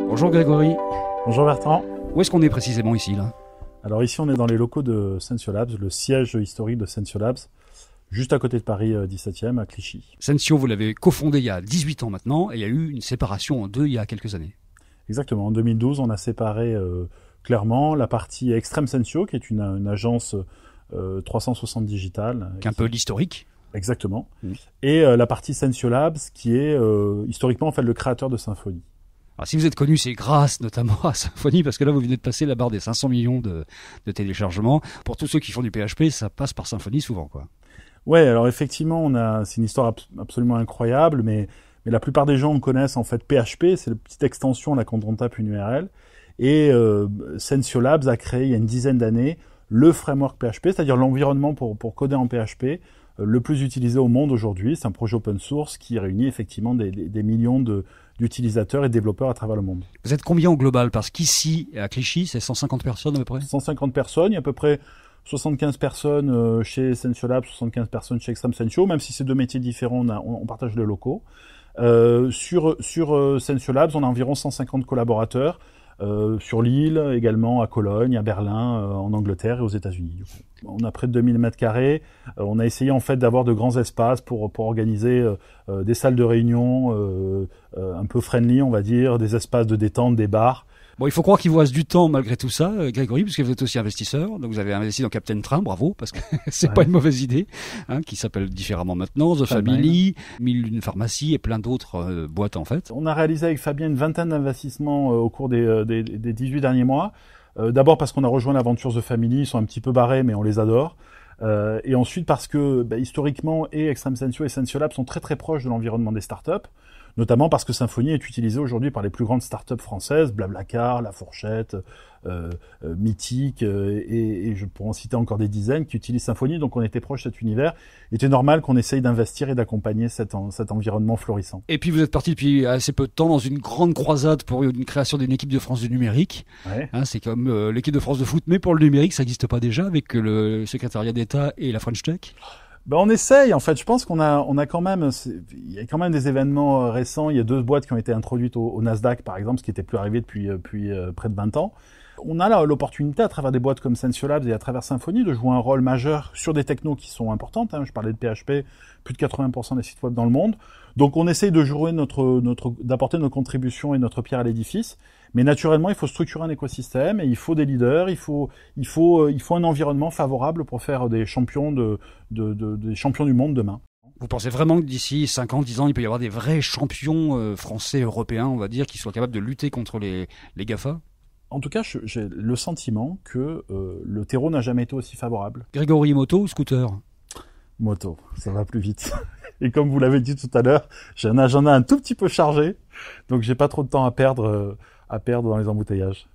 Bonjour Grégory. Bonjour Bertrand. Où est-ce qu'on est précisément ici là ? Alors ici on est dans les locaux de Sensio Labs, le siège historique de Sensio Labs, juste à côté de Paris 17e, à Clichy. Sensio, vous l'avez cofondé il y a 18 ans maintenant, et il y a eu une séparation en deux il y a quelques années. Exactement, en 2012 on a séparé clairement la partie Extreme Sensio, qui est une agence 360 digitale. Qui est un peu l'historique. Exactement. Et la partie Sensio Labs, qui est historiquement en fait le créateur de Symfony. Alors, si vous êtes connu, c'est grâce notamment à Symfony, parce que là, vous venez de passer la barre des 500 millions de téléchargements. Pour tous ceux qui font du PHP, ça passe par Symfony souvent, quoi. Ouais, alors effectivement, c'est une histoire absolument incroyable, mais la plupart des gens connaissent en fait PHP, c'est la petite extension là quand on tape une URL. Et Sensio Labs a créé il y a une dizaine d'années le framework PHP, c'est-à-dire l'environnement pour coder en PHP le plus utilisé au monde aujourd'hui. C'est un projet open source qui réunit effectivement des millions d'utilisateurs et de développeurs à travers le monde. Vous êtes combien au global ? Parce qu'ici, à Clichy, c'est 150 personnes à peu près ? 150 personnes, il y a à peu près 75 personnes chez Sensio Labs, 75 personnes chez Extreme Sensio, même si c'est deux métiers différents, on partage les locaux. Sur Sensio Labs, on a environ 150 collaborateurs, sur l'île, également à Cologne, à Berlin, en Angleterre et aux États-Unis. On a près de 2000 mètres carrés. On a essayé en fait d'avoir de grands espaces pour organiser des salles de réunion un peu friendly, on va dire, des espaces de détente, des bars. Bon, il faut croire qu'il vous reste du temps malgré tout ça, Grégory, puisque vous êtes aussi investisseur. Donc vous avez investi dans Captain Train, bravo, parce que c'est pas une mauvaise idée, qui s'appelle différemment maintenant, The Family, 1001 Pharmacie et plein d'autres boîtes en fait. On a réalisé avec Fabien une vingtaine d'investissements au cours des 18 derniers mois. D'abord parce qu'on a rejoint l'aventure The Family, ils sont un petit peu barrés, mais on les adore. Et ensuite parce que historiquement, et Extreme Sensio et Sensio Labs sont très très proches de l'environnement des startups. Notamment parce que Symfony est utilisé aujourd'hui par les plus grandes startups françaises, Blablacar, La Fourchette, Mythique, et je pourrais en citer encore des dizaines qui utilisent Symfony. Donc on était proche de cet univers. Il était normal qu'on essaye d'investir et d'accompagner cet environnement florissant. Et puis vous êtes parti depuis assez peu de temps dans une grande croisade pour une création d'une équipe de France du numérique. Ouais. C'est comme l'équipe de France de foot, mais pour le numérique, ça n'existe pas déjà avec le secrétariat d'État et la French Tech. On essaye, en fait. Je pense qu'on a quand même, il y a quand même des événements récents. Il y a 2 boîtes qui ont été introduites au Nasdaq, par exemple, ce qui n'était plus arrivé depuis près de 20 ans. On a là l'opportunité, à travers des boîtes comme Sensio Labs et à travers Symfony, de jouer un rôle majeur sur des technos qui sont importantes. Je parlais de PHP, plus de 80% des sites web dans le monde. Donc, on essaye de jouer d'apporter nos contributions et notre pierre à l'édifice. Mais naturellement, il faut structurer un écosystème et il faut des leaders, il faut un environnement favorable pour faire des champions des champions du monde demain. Vous pensez vraiment que d'ici 5 ans, 10 ans, il peut y avoir des vrais champions français, européens, on va dire, qui soient capables de lutter contre les GAFA ? En tout cas, j'ai le sentiment que le terreau n'a jamais été aussi favorable. Grégory, moto ou scooter ? Moto, ça va plus vite. Et comme vous l'avez dit tout à l'heure, j'ai un agenda un tout petit peu chargé, donc j'ai pas trop de temps à perdre dans les embouteillages.